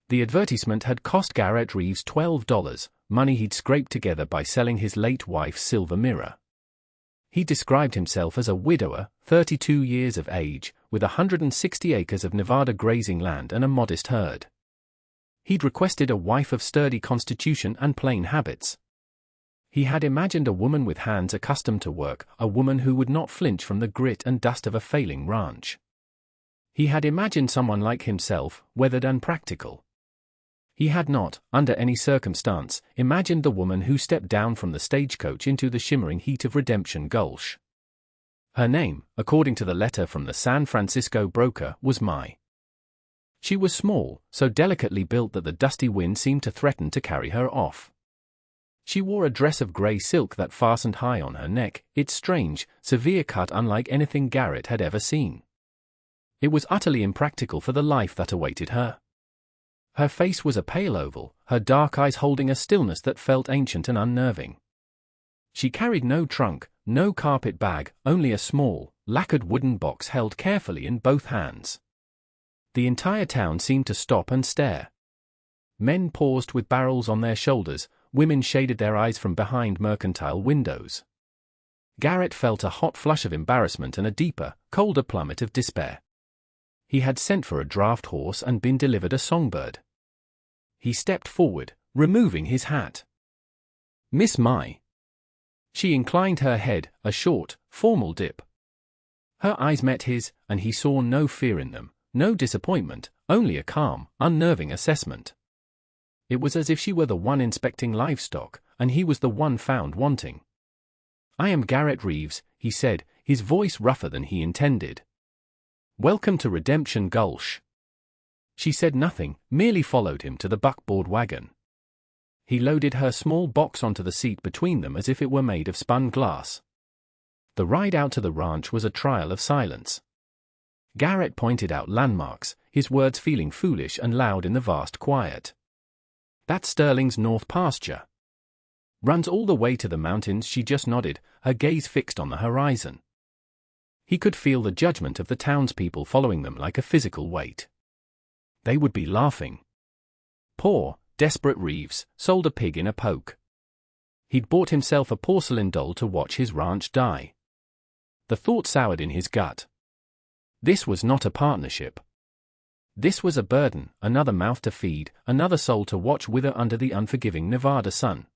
The advertisement had cost Garrett Reeves $12, money he'd scraped together by selling his late wife's silver mirror. He described himself as a widower, 32 years of age, with 160 acres of Nevada grazing land and a modest herd. He'd requested a wife of sturdy constitution and plain habits. He had imagined a woman with hands accustomed to work, a woman who would not flinch from the grit and dust of a failing ranch. He had imagined someone like himself, weathered and practical. He had not, under any circumstance, imagined the woman who stepped down from the stagecoach into the shimmering heat of Redemption Gulch. Her name, according to the letter from the San Francisco broker, was Mai. She was small, so delicately built that the dusty wind seemed to threaten to carry her off. She wore a dress of gray silk that fastened high on her neck, its strange, severe cut unlike anything Garrett had ever seen. It was utterly impractical for the life that awaited her. Her face was a pale oval, her dark eyes holding a stillness that felt ancient and unnerving. She carried no trunk, no carpet bag, only a small, lacquered wooden box held carefully in both hands. The entire town seemed to stop and stare. Men paused with barrels on their shoulders, women shaded their eyes from behind mercantile windows. Garrett felt a hot flush of embarrassment and a deeper, colder plummet of despair. He had sent for a draft horse and been delivered a songbird. He stepped forward, removing his hat. "Miss Mai." She inclined her head, a short, formal dip. Her eyes met his, and he saw no fear in them, no disappointment, only a calm, unnerving assessment. It was as if she were the one inspecting livestock, and he was the one found wanting. "I am Garrett Reeves," he said, his voice rougher than he intended. "Welcome to Redemption Gulch." She said nothing, merely followed him to the buckboard wagon. He loaded her small box onto the seat between them as if it were made of spun glass. The ride out to the ranch was a trial of silence. Garrett pointed out landmarks, his words feeling foolish and loud in the vast quiet. "That's Sterling's North Pasture. Runs all the way to the mountains." She just nodded, her gaze fixed on the horizon. He could feel the judgment of the townspeople following them like a physical weight. They would be laughing. Poor, desperate Reeves, sold a pig in a poke. He'd bought himself a porcelain doll to watch his ranch die. The thought soured in his gut. This was not a partnership. This was a burden, another mouth to feed, another soul to watch wither under the unforgiving Nevada sun.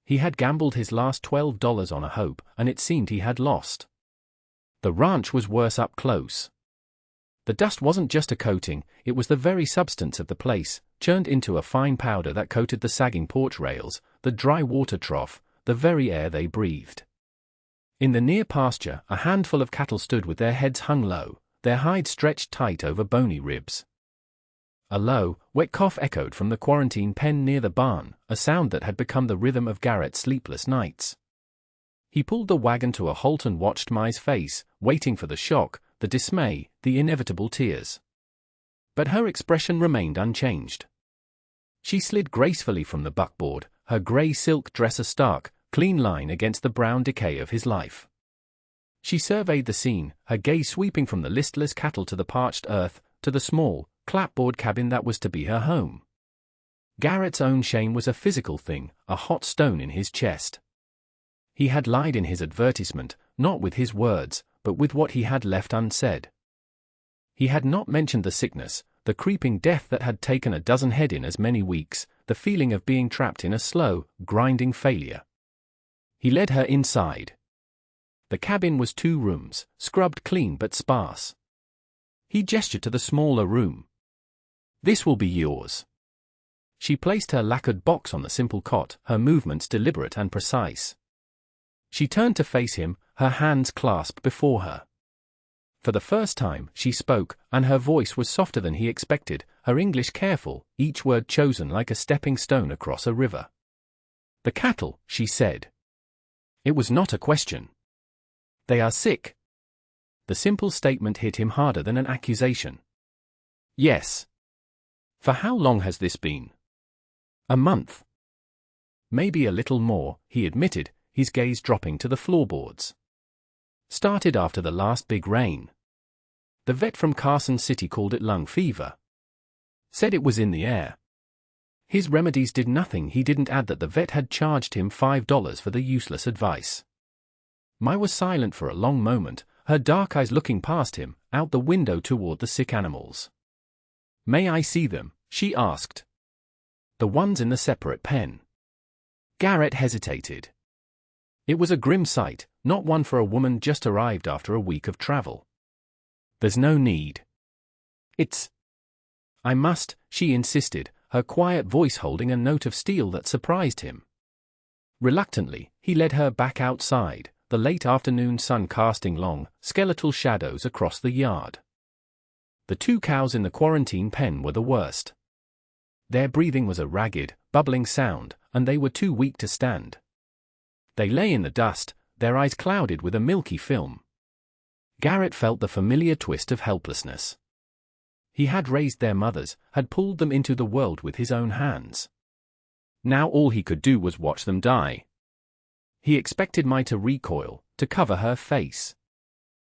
He had gambled his last $12 on a hope, and it seemed he had lost. The ranch was worse up close. The dust wasn't just a coating, it was the very substance of the place, churned into a fine powder that coated the sagging porch rails, the dry water trough, the very air they breathed. In the near pasture, a handful of cattle stood with their heads hung low, their hides stretched tight over bony ribs. A low, wet cough echoed from the quarantine pen near the barn, a sound that had become the rhythm of Garrett's sleepless nights. He pulled the wagon to a halt and watched Mai's face, waiting for the shock, the dismay, the inevitable tears. But her expression remained unchanged. She slid gracefully from the buckboard, her gray silk dress a stark, clean line against the brown decay of his life. She surveyed the scene, her gaze sweeping from the listless cattle to the parched earth, to the small, clapboard cabin that was to be her home. Garrett's own shame was a physical thing, a hot stone in his chest. He had lied in his advertisement, not with his words, but with what he had left unsaid. He had not mentioned the sickness, the creeping death that had taken a dozen head in as many weeks, the feeling of being trapped in a slow, grinding failure. He led her inside. The cabin was 2 rooms, scrubbed clean but sparse. He gestured to the smaller room. "This will be yours." She placed her lacquered box on the simple cot, her movements deliberate and precise. She turned to face him, her hands clasped before her. For the first time, she spoke, and her voice was softer than he expected, her English careful, each word chosen like a stepping stone across a river. "The cattle," she said. It was not a question. "They are sick." The simple statement hit him harder than an accusation. "Yes." "For how long has this been?" "A month." "Maybe a little more," he admitted, his gaze dropping to the floorboards. "Started after the last big rain. The vet from Carson City called it lung fever." Said it was in the air. His remedies did nothing. He didn't add that the vet had charged him $5 for the useless advice. Mai was silent for a long moment, her dark eyes looking past him, out the window toward the sick animals. "May I see them?" she asked. "The ones in the separate pen." Garrett hesitated. It was a grim sight, not one for a woman just arrived after a week of travel. "There's no need." "I must," she insisted, her quiet voice holding a note of steel that surprised him. Reluctantly, he led her back outside, the late afternoon sun casting long, skeletal shadows across the yard. The 2 cows in the quarantine pen were the worst. Their breathing was a ragged, bubbling sound, and they were too weak to stand. They lay in the dust, their eyes clouded with a milky film. Garrett felt the familiar twist of helplessness. He had raised their mothers, had pulled them into the world with his own hands. Now all he could do was watch them die. He expected Mai to recoil, to cover her face.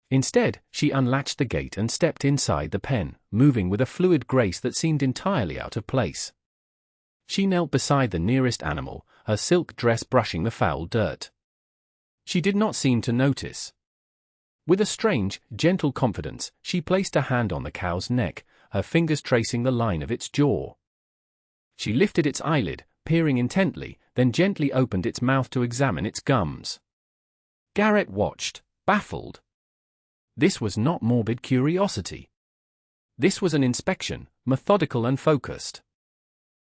Instead, she unlatched the gate and stepped inside the pen, moving with a fluid grace that seemed entirely out of place. She knelt beside the nearest animal, her silk dress brushing the foul dirt. She did not seem to notice. With a strange, gentle confidence, she placed a hand on the cow's neck, her fingers tracing the line of its jaw. She lifted its eyelid, peering intently, then gently opened its mouth to examine its gums. Garrett watched, baffled. This was not morbid curiosity. This was an inspection, methodical and focused.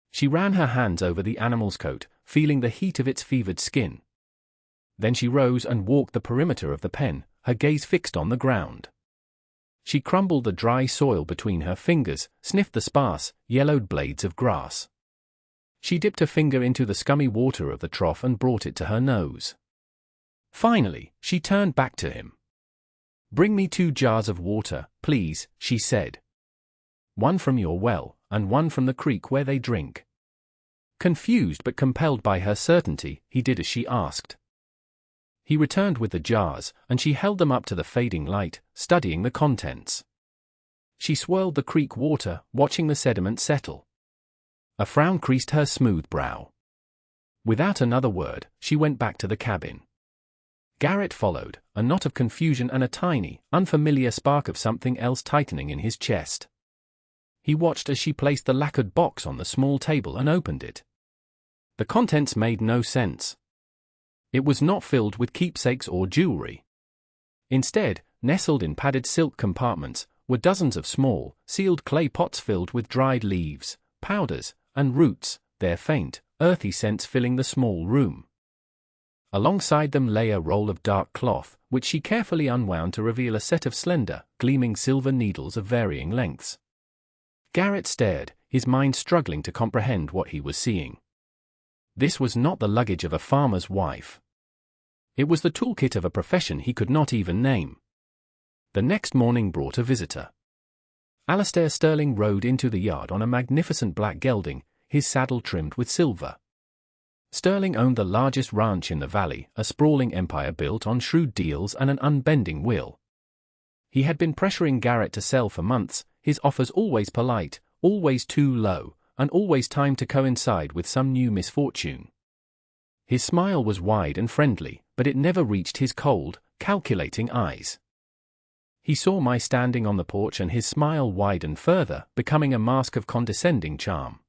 She ran her hands over the animal's coat, feeling the heat of its fevered skin. Then she rose and walked the perimeter of the pen, her gaze fixed on the ground. She crumbled the dry soil between her fingers, sniffed the sparse, yellowed blades of grass. She dipped a finger into the scummy water of the trough and brought it to her nose. Finally, she turned back to him. "Bring me 2 jars of water, please," she said. "One from your well, and one from the creek where they drink." Confused but compelled by her certainty, he did as she asked. He returned with the jars, and she held them up to the fading light, studying the contents. She swirled the creek water, watching the sediment settle. A frown creased her smooth brow. Without another word, she went back to the cabin. Garrett followed, a knot of confusion and a tiny, unfamiliar spark of something else tightening in his chest. He watched as she placed the lacquered box on the small table and opened it. The contents made no sense. It was not filled with keepsakes or jewelry. Instead, nestled in padded silk compartments, were dozens of small, sealed clay pots filled with dried leaves, powders, and roots, their faint, earthy scents filling the small room. Alongside them lay a roll of dark cloth, which she carefully unwound to reveal a set of slender, gleaming silver needles of varying lengths. Garrett stared, his mind struggling to comprehend what he was seeing. This was not the luggage of a farmer's wife. It was the toolkit of a profession he could not even name. The next morning brought a visitor. Alistair Sterling rode into the yard on a magnificent black gelding, his saddle trimmed with silver. Sterling owned the largest ranch in the valley, a sprawling empire built on shrewd deals and an unbending will. He had been pressuring Garrett to sell for months, his offers always polite, always too low, and always timed to coincide with some new misfortune. His smile was wide and friendly, but it never reached his cold, calculating eyes. He saw Mai standing on the porch and his smile widened further, becoming a mask of condescending charm.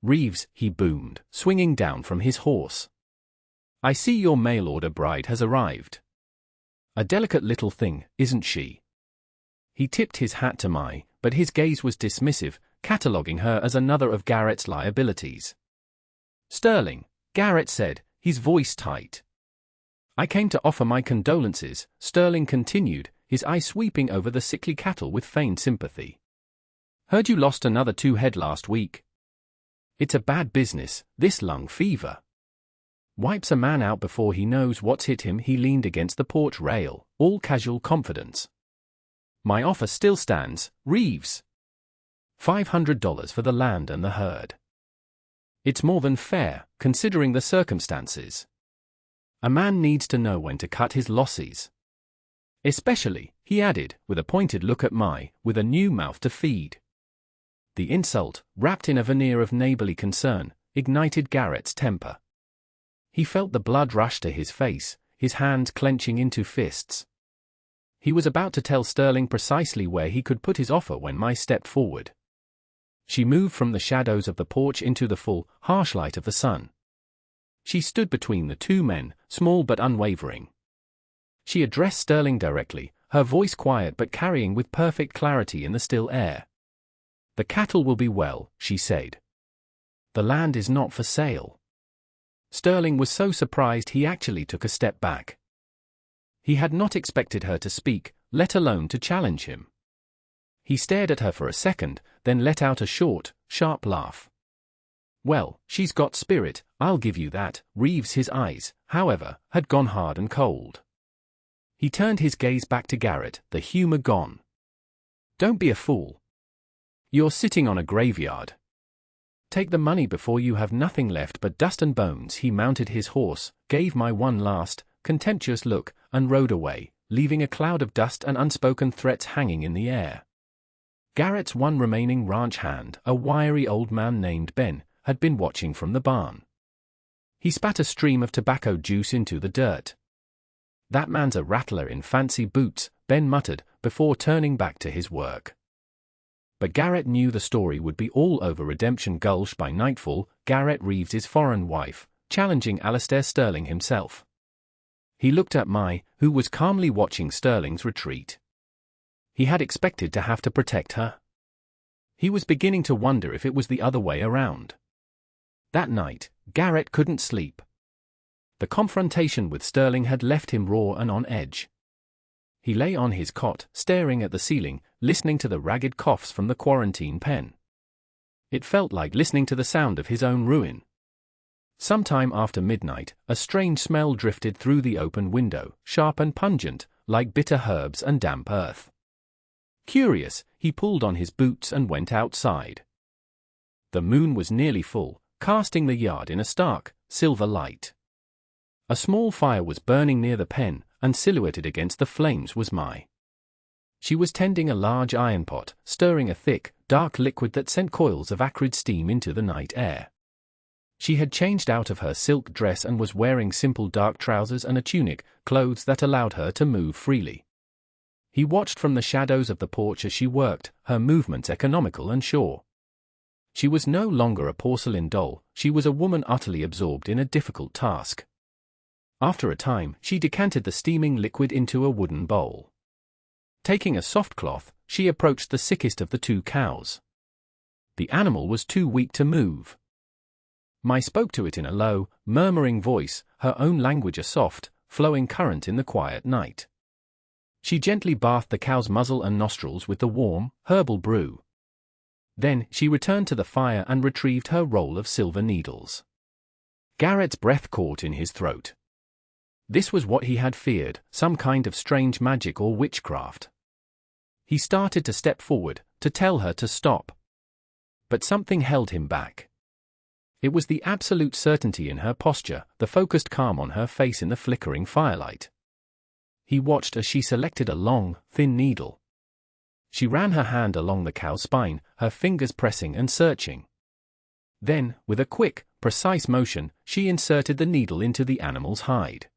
"Reeves," he boomed, swinging down from his horse. "I see your mail-order bride has arrived. A delicate little thing, isn't she?" He tipped his hat to Mai, but his gaze was dismissive, cataloguing her as another of Garrett's liabilities. "Sterling," Garrett said, his voice tight. "I came to offer my condolences," Sterling continued, his eye sweeping over the sickly cattle with feigned sympathy. "Heard you lost another 2 head last week. It's a bad business, this lung fever. Wipes a man out before he knows what's hit him." He leaned against the porch rail, all casual confidence. "My offer still stands, Reeves. $500 for the land and the herd. It's more than fair, considering the circumstances. A man needs to know when to cut his losses. Especially," he added, with a pointed look at Mai, with a new mouth to feed. The insult, wrapped in a veneer of neighborly concern, ignited Garrett's temper. He felt the blood rush to his face, his hands clenching into fists. He was about to tell Sterling precisely where he could put his offer when Mai stepped forward. She moved from the shadows of the porch into the full, harsh light of the sun. She stood between the two men, small but unwavering. She addressed Sterling directly, her voice quiet but carrying with perfect clarity in the still air. "The cattle will be well," she said. "The land is not for sale." Sterling was so surprised he actually took a step back. He had not expected her to speak, let alone to challenge him. He stared at her for a second, then let out a short, sharp laugh. "Well, she's got spirit, I'll give you that." Reeves' his eyes, however, had gone hard and cold. He turned his gaze back to Garrett, the humor gone. "Don't be a fool. You're sitting on a graveyard. Take the money before you have nothing left but dust and bones." He mounted his horse, gave Mai one last, contemptuous look, and rode away, leaving a cloud of dust and unspoken threats hanging in the air. Garrett's one remaining ranch hand, a wiry old man named Ben, had been watching from the barn. He spat a stream of tobacco juice into the dirt. "That man's a rattler in fancy boots," Ben muttered, before turning back to his work. But Garrett knew the story would be all over Redemption Gulch by nightfall. Garrett Reeves's foreign wife, challenging Alistair Sterling himself. He looked at Mai, who was calmly watching Sterling's retreat. He had expected to have to protect her. He was beginning to wonder if it was the other way around. That night, Garrett couldn't sleep. The confrontation with Sterling had left him raw and on edge. He lay on his cot, staring at the ceiling, listening to the ragged coughs from the quarantine pen. It felt like listening to the sound of his own ruin. Sometime after midnight, a strange smell drifted through the open window, sharp and pungent, like bitter herbs and damp earth. Curious, he pulled on his boots and went outside. The moon was nearly full, casting the yard in a stark, silver light. A small fire was burning near the pen, and silhouetted against the flames was Mai. She was tending a large iron pot, stirring a thick, dark liquid that sent coils of acrid steam into the night air. She had changed out of her silk dress and was wearing simple dark trousers and a tunic, clothes that allowed her to move freely. He watched from the shadows of the porch as she worked, her movements economical and sure. She was no longer a porcelain doll, she was a woman utterly absorbed in a difficult task. After a time, she decanted the steaming liquid into a wooden bowl. Taking a soft cloth, she approached the sickest of the two cows. The animal was too weak to move. Mai spoke to it in a low, murmuring voice, her own language a soft, flowing current in the quiet night. She gently bathed the cow's muzzle and nostrils with the warm, herbal brew. Then she returned to the fire and retrieved her roll of silver needles. Garrett's breath caught in his throat. This was what he had feared, some kind of strange magic or witchcraft. He started to step forward, to tell her to stop. But something held him back. It was the absolute certainty in her posture, the focused calm on her face in the flickering firelight. He watched as she selected a long, thin needle. She ran her hand along the cow's spine, her fingers pressing and searching. Then, with a quick, precise motion, she inserted the needle into the animal's hide.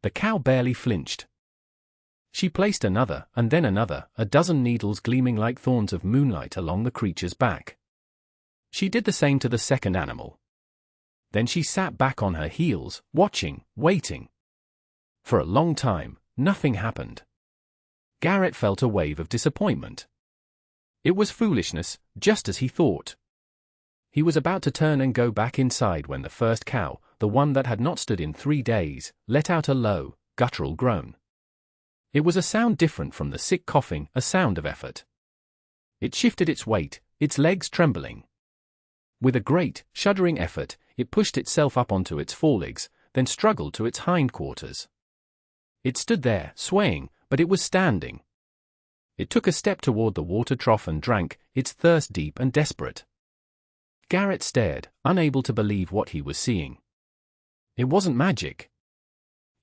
The cow barely flinched. She placed another, and then another, a dozen needles gleaming like thorns of moonlight along the creature's back. She did the same to the second animal. Then she sat back on her heels, watching, waiting. For a long time, nothing happened. Garrett felt a wave of disappointment. It was foolishness, just as he thought. He was about to turn and go back inside when the first cow, the one that had not stood in 3 days, let out a low, guttural groan. It was a sound different from the sick coughing, a sound of effort. It shifted its weight, its legs trembling. With a great, shuddering effort, it pushed itself up onto its forelegs, then struggled to its hindquarters. It stood there, swaying, but it was standing. It took a step toward the water trough and drank, its thirst deep and desperate. Garrett stared, unable to believe what he was seeing. It wasn't magic.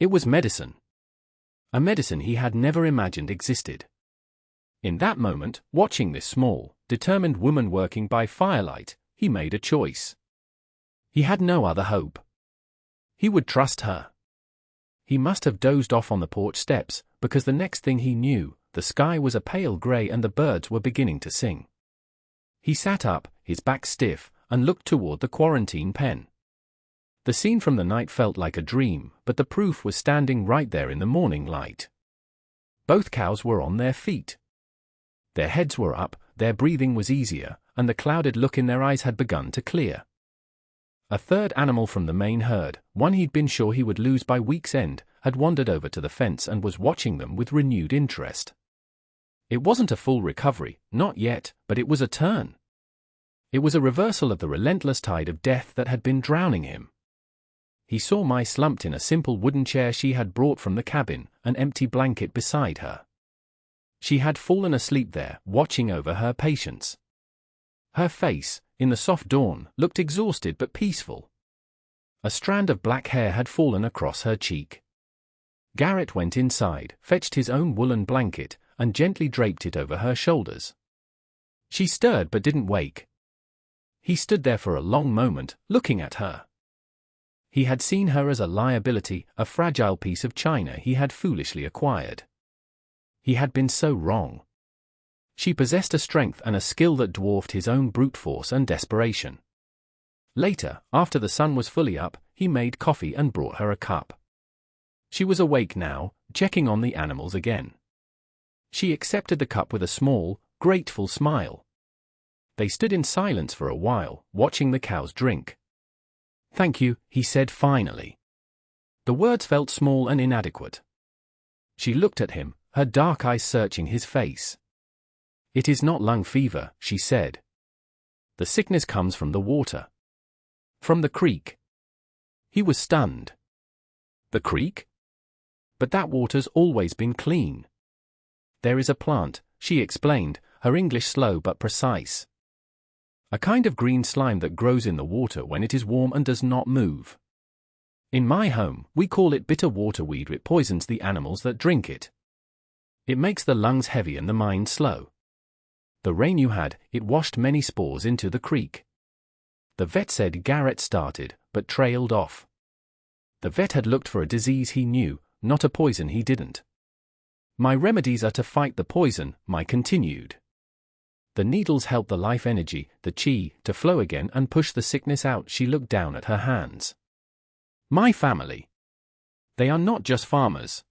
It was medicine. A medicine he had never imagined existed. In that moment, watching this small, determined woman working by firelight, he made a choice. He had no other hope. He would trust her. He must have dozed off on the porch steps, because the next thing he knew, the sky was a pale grey and the birds were beginning to sing. He sat up, his back stiff, and looked toward the quarantine pen. The scene from the night felt like a dream, but the proof was standing right there in the morning light. Both cows were on their feet. Their heads were up, their breathing was easier, and the clouded look in their eyes had begun to clear. A third animal from the main herd, one he'd been sure he would lose by week's end, had wandered over to the fence and was watching them with renewed interest. It wasn't a full recovery, not yet, but it was a turn. It was a reversal of the relentless tide of death that had been drowning him. He saw Mai slumped in a simple wooden chair she had brought from the cabin, an empty blanket beside her. She had fallen asleep there, watching over her patients. Her face, in the soft dawn, looked exhausted but peaceful. A strand of black hair had fallen across her cheek. Garrett went inside, fetched his own woolen blanket, and gently draped it over her shoulders. She stirred but didn't wake. He stood there for a long moment, looking at her. He had seen her as a liability, a fragile piece of china he had foolishly acquired. He had been so wrong. She possessed a strength and a skill that dwarfed his own brute force and desperation. Later, after the sun was fully up, he made coffee and brought her a cup. She was awake now, checking on the animals again. She accepted the cup with a small, grateful smile. They stood in silence for a while, watching the cows drink. "Thank you," he said finally. The words felt small and inadequate. She looked at him, her dark eyes searching his face. "It is not lung fever," she said. "The sickness comes from the water. From the creek." He was stunned. "The creek? But that water's always been clean." "There is a plant," she explained, her English slow but precise. "A kind of green slime that grows in the water when it is warm and does not move. In my home, we call it bitter waterweed. It poisons the animals that drink it. It makes the lungs heavy and the mind slow. The rain you had, it washed many spores into the creek." The vet said. Garrett started, but trailed off. The vet had looked for a disease he knew, not a poison he didn't. "My remedies are to fight the poison," Mai continued. "The needles help the life energy, the chi, to flow again and push the sickness out." She looked down at her hands. "My family. They are not just farmers.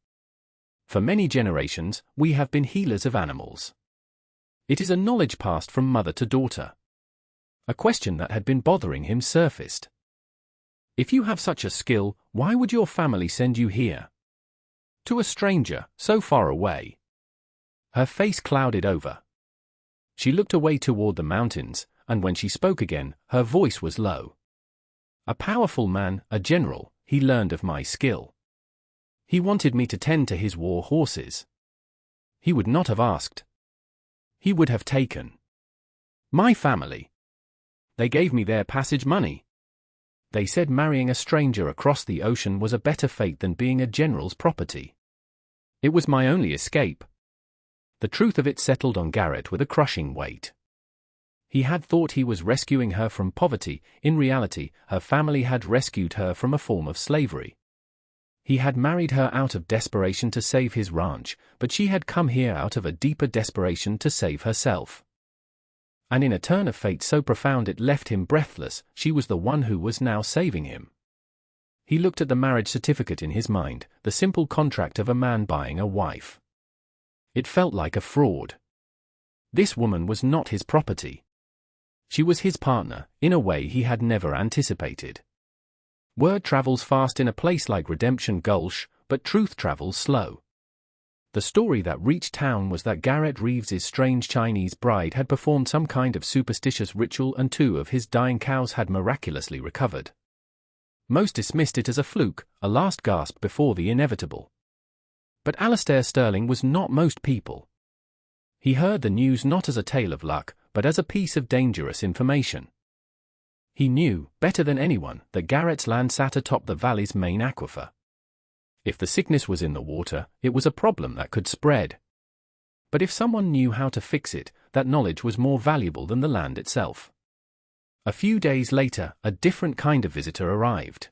For many generations, we have been healers of animals. It is a knowledge passed from mother to daughter." A question that had been bothering him surfaced. "If you have such a skill, why would your family send you here? To a stranger, so far away?" Her face clouded over. She looked away toward the mountains, and when she spoke again, her voice was low. "A powerful man, a general, he learned of my skill. He wanted me to tend to his war horses. He would not have asked. He would have taken. My family. They gave me their passage money. They said marrying a stranger across the ocean was a better fate than being a general's property. It was my only escape." The truth of it settled on Garrett with a crushing weight. He had thought he was rescuing her from poverty. In reality, her family had rescued her from a form of slavery. He had married her out of desperation to save his ranch, but she had come here out of a deeper desperation to save herself. And in a turn of fate so profound it left him breathless, she was the one who was now saving him. He looked at the marriage certificate in his mind, the simple contract of a man buying a wife. It felt like a fraud. This woman was not his property. She was his partner, in a way he had never anticipated. Word travels fast in a place like Redemption Gulch, but truth travels slow. The story that reached town was that Garrett Reeves's strange Chinese bride had performed some kind of superstitious ritual and 2 of his dying cows had miraculously recovered. Most dismissed it as a fluke, a last gasp before the inevitable. But Alastair Sterling was not most people. He heard the news not as a tale of luck, but as a piece of dangerous information. He knew, better than anyone, that Garrett's land sat atop the valley's main aquifer. If the sickness was in the water, it was a problem that could spread. But if someone knew how to fix it, that knowledge was more valuable than the land itself. A few days later, a different kind of visitor arrived.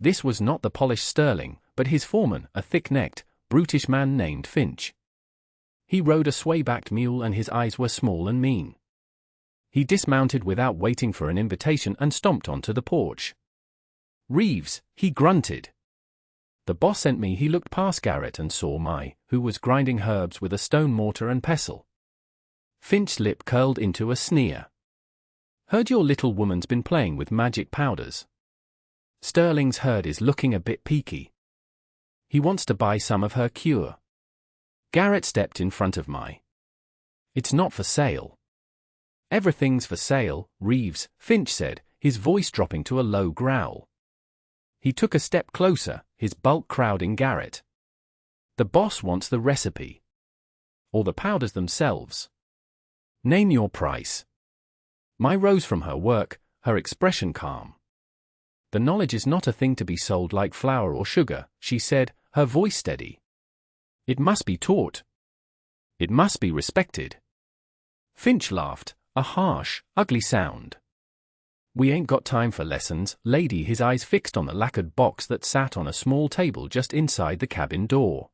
This was not the polished Sterling, but his foreman, a thick-necked, brutish man named Finch. He rode a sway-backed mule and his eyes were small and mean. He dismounted without waiting for an invitation and stomped onto the porch. "Reeves," he grunted. "The boss sent me." He looked past Garrett and saw who was grinding herbs with a stone mortar and pestle. Finch's lip curled into a sneer. "Heard your little woman's been playing with magic powders. Sterling's herd is looking a bit peaky. He wants to buy some of her cure." Garrett stepped in front of "It's not for sale." "Everything's for sale, Reeves," Finch said, his voice dropping to a low growl. He took a step closer, his bulk crowding Garrett. "The boss wants the recipe. Or the powders themselves. Name your price." Mai rose from her work, her expression calm. "The knowledge is not a thing to be sold like flour or sugar," she said, her voice steady. "It must be taught. It must be respected." Finch laughed, a harsh, ugly sound. "We ain't got time for lessons, lady," his eyes fixed on the lacquered box that sat on a small table just inside the cabin door.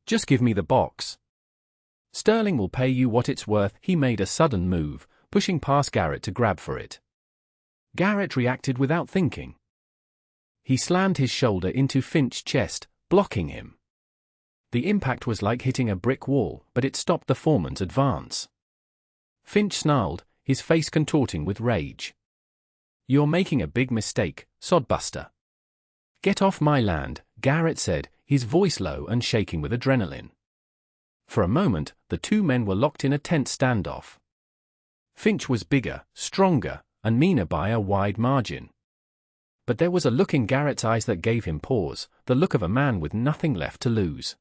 "Just give me the box. Sterling will pay you what it's worth." He made a sudden move, pushing past Garrett to grab for it. Garrett reacted without thinking. He slammed his shoulder into Finch's chest, blocking him. The impact was like hitting a brick wall, but it stopped the foreman's advance. Finch snarled, his face contorting with rage. "You're making a big mistake, sodbuster." "Get off my land," Garrett said, his voice low and shaking with adrenaline. For a moment, the two men were locked in a tense standoff. Finch was bigger, stronger, and meaner by a wide margin. But there was a look in Garrett's eyes that gave him pause, the look of a man with nothing left to lose.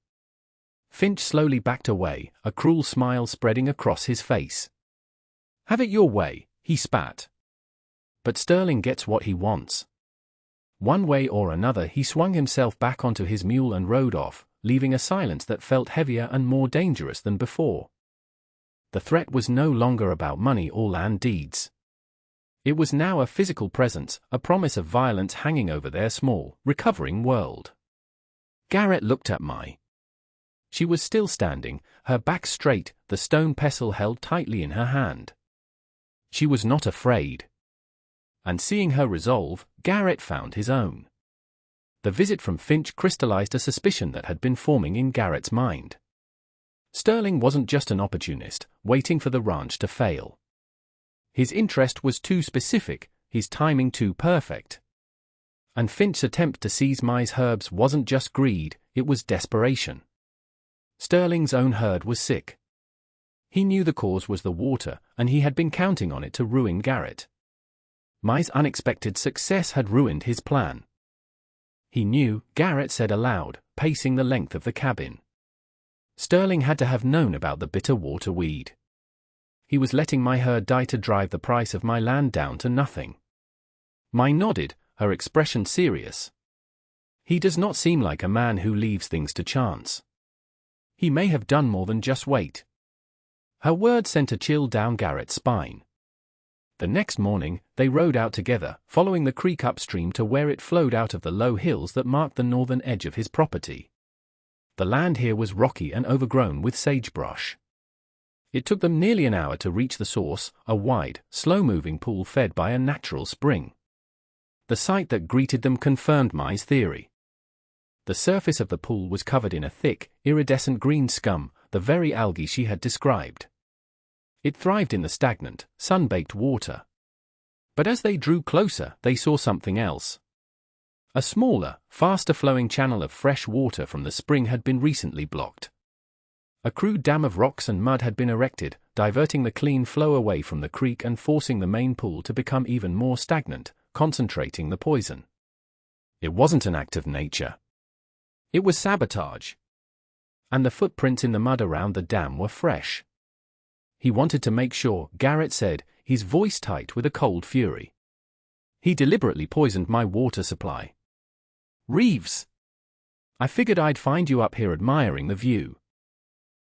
Finch slowly backed away, a cruel smile spreading across his face. "Have it your way," he spat. "But Sterling gets what he wants." One way or another he swung himself back onto his mule and rode off, leaving a silence that felt heavier and more dangerous than before. The threat was no longer about money or land deeds. It was now a physical presence, a promise of violence hanging over their small, recovering world. Garrett looked at Mai. She was still standing, her back straight, the stone pestle held tightly in her hand. She was not afraid. And seeing her resolve, Garrett found his own. The visit from Finch crystallized a suspicion that had been forming in Garrett's mind. Sterling wasn't just an opportunist, waiting for the ranch to fail. His interest was too specific, his timing too perfect. And Finch's attempt to seize Mai's herbs wasn't just greed, it was desperation. Sterling's own herd was sick. He knew the cause was the water, and he had been counting on it to ruin Garrett. Mai's unexpected success had ruined his plan. He knew, Garrett said aloud, pacing the length of the cabin. Sterling had to have known about the bitter water weed. He was letting my herd die to drive the price of my land down to nothing. Mai nodded, her expression serious. "He does not seem like a man who leaves things to chance. He may have done more than just wait." Her words sent a chill down Garrett's spine. The next morning, they rode out together, following the creek upstream to where it flowed out of the low hills that marked the northern edge of his property. The land here was rocky and overgrown with sagebrush. It took them nearly an hour to reach the source, a wide, slow-moving pool fed by a natural spring. The sight that greeted them confirmed Mai's theory. The surface of the pool was covered in a thick, iridescent green scum, the very algae she had described. It thrived in the stagnant, sun-baked water. But as they drew closer, they saw something else. A smaller, faster-flowing channel of fresh water from the spring had been recently blocked. A crude dam of rocks and mud had been erected, diverting the clean flow away from the creek and forcing the main pool to become even more stagnant, concentrating the poison. It wasn't an act of nature. It was sabotage. And the footprints in the mud around the dam were fresh. He wanted to make sure, Garrett said, his voice tight with a cold fury. He deliberately poisoned my water supply. "Reeves! I figured I'd find you up here admiring the view."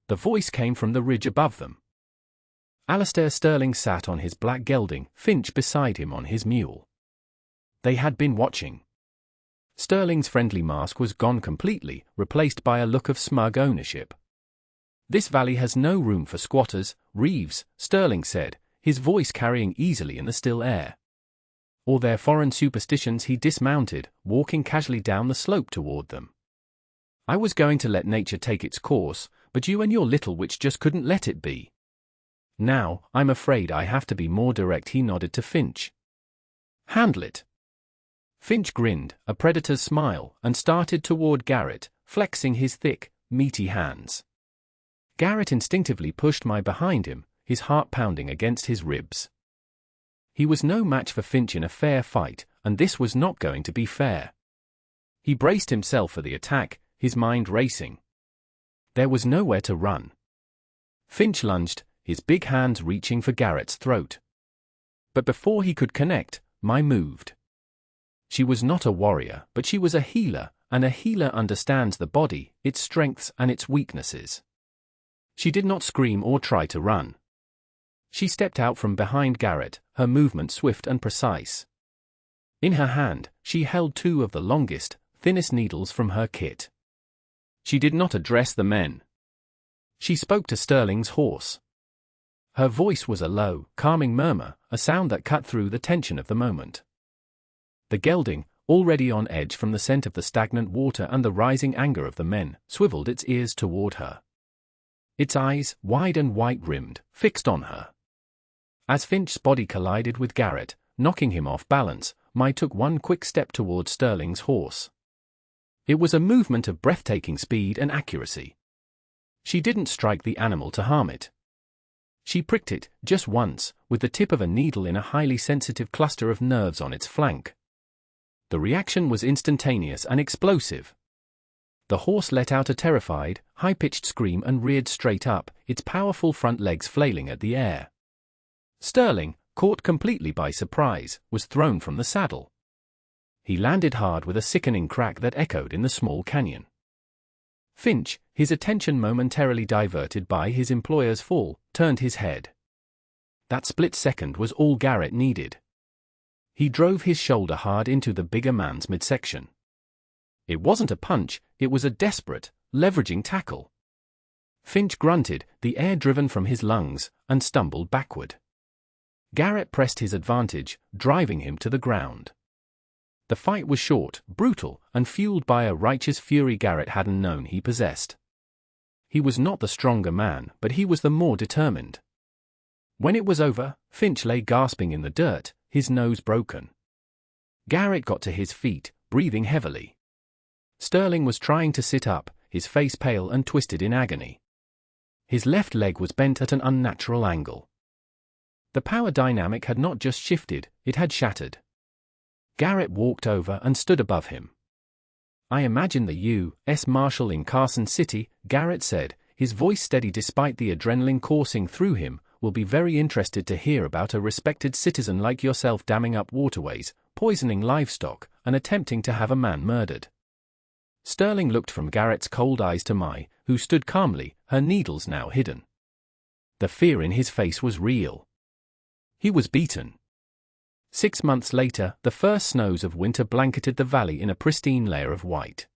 The voice came from the ridge above them. Alastair Sterling sat on his black gelding, Finch beside him on his mule. They had been watching. Sterling's friendly mask was gone completely, replaced by a look of smug ownership. "This valley has no room for squatters, Reeves," Sterling said, his voice carrying easily in the still air. "Or their foreign superstitions." He dismounted, walking casually down the slope toward them. "I was going to let nature take its course, but you and your little witch just couldn't let it be. Now, I'm afraid I have to be more direct." He nodded to Finch. "Handle it." Finch grinned, a predator's smile, and started toward Garrett, flexing his thick, meaty hands. Garrett instinctively pushed behind him, his heart pounding against his ribs. He was no match for Finch in a fair fight, and this was not going to be fair. He braced himself for the attack, his mind racing. There was nowhere to run. Finch lunged, his big hands reaching for Garrett's throat. But before he could connect, Mai moved. She was not a warrior, but she was a healer, and a healer understands the body, its strengths and its weaknesses. She did not scream or try to run. She stepped out from behind Garrett, her movement swift and precise. In her hand, she held two of the longest, thinnest needles from her kit. She did not address the men. She spoke to Sterling's horse. Her voice was a low, calming murmur, a sound that cut through the tension of the moment. The gelding, already on edge from the scent of the stagnant water and the rising anger of the men, swiveled its ears toward her. Its eyes, wide and white-rimmed, fixed on her. As Finch's body collided with Garrett, knocking him off balance, Mai took one quick step toward Sterling's horse. It was a movement of breathtaking speed and accuracy. She didn't strike the animal to harm it. She pricked it, just once, with the tip of a needle in a highly sensitive cluster of nerves on its flank. The reaction was instantaneous and explosive. The horse let out a terrified, high-pitched scream and reared straight up, its powerful front legs flailing at the air. Sterling, caught completely by surprise, was thrown from the saddle. He landed hard with a sickening crack that echoed in the small canyon. Finch, his attention momentarily diverted by his employer's fall, turned his head. That split second was all Garrett needed. He drove his shoulder hard into the bigger man's midsection. It wasn't a punch, it was a desperate, leveraging tackle. Finch grunted, the air driven from his lungs, and stumbled backward. Garrett pressed his advantage, driving him to the ground. The fight was short, brutal, and fueled by a righteous fury Garrett hadn't known he possessed. He was not the stronger man, but he was the more determined. When it was over, Finch lay gasping in the dirt, his nose broken. Garrett got to his feet, breathing heavily. Sterling was trying to sit up, his face pale and twisted in agony. His left leg was bent at an unnatural angle. The power dynamic had not just shifted, it had shattered. Garrett walked over and stood above him. "I imagine the U.S. Marshal in Carson City," Garrett said, his voice steady despite the adrenaline coursing through him, "will be very interested to hear about a respected citizen like yourself damming up waterways, poisoning livestock, and attempting to have a man murdered." Sterling looked from Garrett's cold eyes to Mai, who stood calmly, her needles now hidden. The fear in his face was real. He was beaten. 6 months later, the first snows of winter blanketed the valley in a pristine layer of white.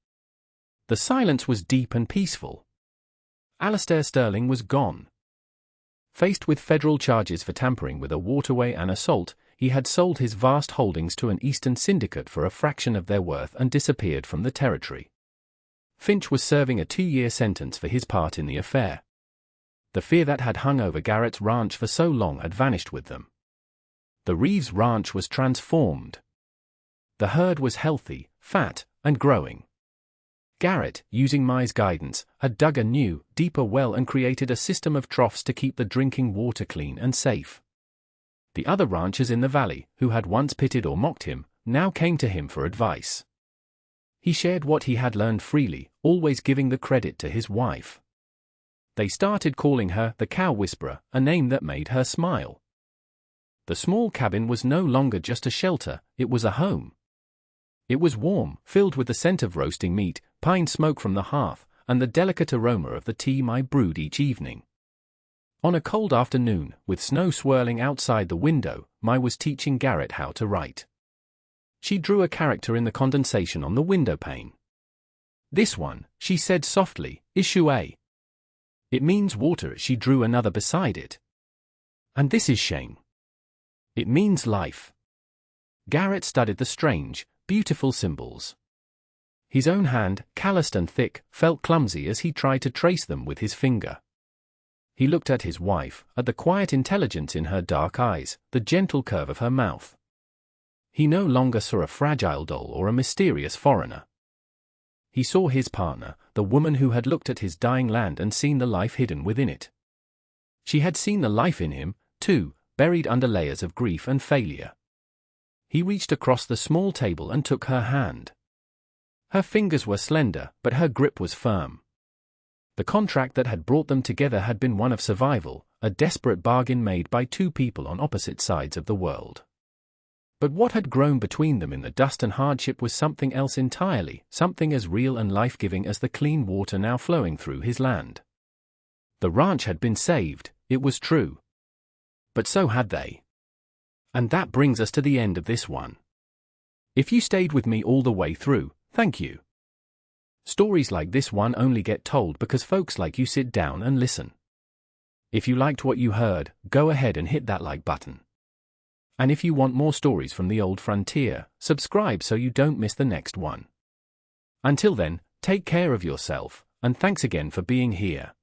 The silence was deep and peaceful. Alastair Sterling was gone. Faced with federal charges for tampering with a waterway and assault, he had sold his vast holdings to an eastern syndicate for a fraction of their worth and disappeared from the territory. Finch was serving a 2-year sentence for his part in the affair. The fear that had hung over Garrett's ranch for so long had vanished with them. The Reeves ranch was transformed. The herd was healthy, fat, and growing. Garrett, using Mai's guidance, had dug a new, deeper well and created a system of troughs to keep the drinking water clean and safe. The other ranchers in the valley, who had once pitied or mocked him, now came to him for advice. He shared what he had learned freely, always giving the credit to his wife. They started calling her the Cow Whisperer, a name that made her smile. The small cabin was no longer just a shelter, it was a home. It was warm, filled with the scent of roasting meat, pine smoke from the hearth, and the delicate aroma of the tea Mai brewed each evening. On a cold afternoon, with snow swirling outside the window, Mai was teaching Garrett how to write. She drew a character in the condensation on the window pane. "This one," she said softly, "is shui. It means water." She drew another beside it. "And this is sheng. It means life." Garrett studied the strange, beautiful symbols. His own hand, calloused and thick, felt clumsy as he tried to trace them with his finger. He looked at his wife, at the quiet intelligence in her dark eyes, the gentle curve of her mouth. He no longer saw a fragile doll or a mysterious foreigner. He saw his partner, the woman who had looked at his dying land and seen the life hidden within it. She had seen the life in him, too, buried under layers of grief and failure. He reached across the small table and took her hand. Her fingers were slender, but her grip was firm. The contract that had brought them together had been one of survival, a desperate bargain made by two people on opposite sides of the world. But what had grown between them in the dust and hardship was something else entirely, something as real and life-giving as the clean water now flowing through his land. The ranch had been saved, it was true. But so had they. And that brings us to the end of this one. If you stayed with me all the way through, thank you. Stories like this one only get told because folks like you sit down and listen. If you liked what you heard, go ahead and hit that like button. And if you want more stories from the old frontier, subscribe so you don't miss the next one. Until then, take care of yourself, and thanks again for being here.